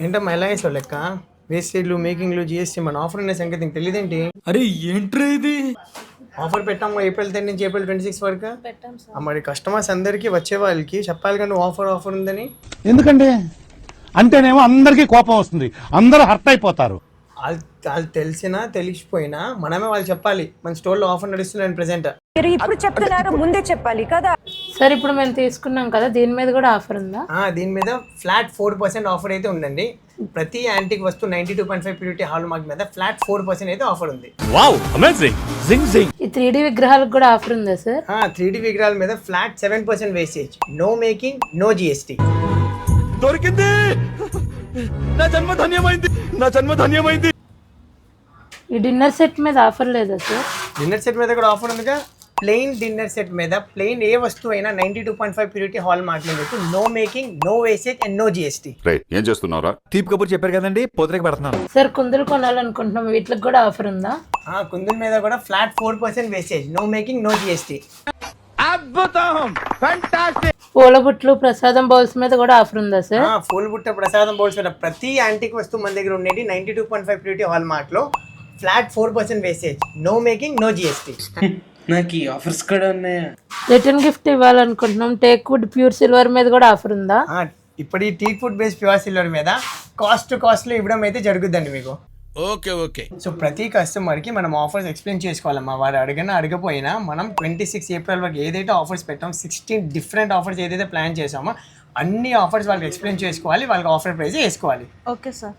ఏంటమ్మా ఎలా వేసావు లెక్క వేస్టేజ్లు మేకింగ్లు జిఎస్టీ మన ఆఫర్ ఉన్న సంగతి నీకు తెలియదేంటి? అరే ఏంట్రా ఇది? ఆఫర్ పెట్టాము ఏప్రిల్ 10 నుంచి ఏప్రిల్ 26 వరకు. మరి కస్టమర్స్ అందరికీ వచ్చే వాళ్ళకి చెప్పాలి కానీ ఆఫర్ ఉందని. ఎందుకంటే అంటేనేమో అందరికీ కోపం వస్తుంది, అందరూ హర్ట్ అయిపోతారు. వాళ్ళు తెలిసినా తెలిసిపోయినా మనమే వాళ్ళు చెప్పాలి మన స్టోర్లో ఆఫర్ నడుస్తున్నాను ప్రెసెంట్. ఇప్పుడు చెప్తున్నారు, ముందే చెప్పాలి కదా సార్. ఇప్పుడు మేము తీసుకున్నాం కదా, దీని మీద కూడా ఆఫర్ ఉందా? దీని మీద ఫ్లాట్ 4% ఆఫర్ అయితే ఉందండి. ప్రతి యాంటిక్ వస్తువు 92.5 ప్యూరిటీ హాల్ మార్క్ మీద ఫ్లాట్ 4% అయితే ఆఫర్ ఉంది. Wow amazing. జింగ్ జింగ్. ఈ 3D విగ్రహాలకు కూడా ఆఫర్ ఉందా సార్? 3D విగ్రహాల మీద flat 7% wastage, no making, no GST. దొరికింది. నా జన్మ ధన్యమైంది. ఈ డిన్నర్ సెట్ మీద ఆఫర్ లేదా సార్? డిన్నర్ సెట్ మీద కూడా ఆఫర్ ఉందిగా. ప్లెయిన్ డిన్నర్ సెట్ మీద ప్లెయిన్ ఏ వస్తువు అయినా 92.5 ప్యూరిటీ హాల్ మార్క్ మీద no making, no wastage and no GST. ఏం చేస్తున్నారా? తీపి కబుర్ చెప్పారు కదండి, పోతరేకి పెడుతున్నాను. సార్ కుందులు కొనాలనుకుంటున్నాం, వీటికి కూడా ఆఫర్ ఉందా? కుందుల మీద కూడా flat 4% wastage, no making, no GST. అద్భుతం, ఫ్యాంటాస్టిక్. పూల బుట్లు, ప్రసాదం బౌల్స్ మీద కూడా ఆఫర్ ఉందా సార్? పూల బుట్ట, ప్రసాదం బౌల్స్ మీద ప్రతి యాంటిక్ వస్తువు మన దగ్గర ఉండేది 92.5 ప్యూరిటీ హాల్ మార్క్ లో flat 4% wastage, no making, no GST. నాకు ఈ ఆఫర్స్ కూడా ఉన్నాయా? రిటర్న్ గిఫ్ట్ ఇవ్వాలనుకుంటున్నాం, టేక్ వుడ్ ప్యూర్ సిల్వర్ మీద కూడా ఆఫర్ ఉందా? ఇప్పుడు ఈ teak wood base pure silver మీద కాస్ట్లో ఇవ్వడం అయితే జరుగుద్దండి మీకు. ఓకే. సో ప్రతి కస్టమర్కి మనం ఆఫర్స్ ఎక్స్ప్లెయిన్ చేసుకోవాలమ్మా. వాడు అడగపోయినా మనం 26 ఏప్రిల్ వరకు ఏదైతే ఆఫర్స్ పెట్టామో 16 డిఫరెంట్ ఆఫర్స్ ఏదైతే ప్లాన్ చేసామో అన్ని ఆఫర్స్ వాళ్ళకి ఎక్స్ప్లెయిన్ చేసుకోవాలి, వాళ్ళకి ఆఫర్ ప్రైస్ వేసుకోవాలి. Okay sir.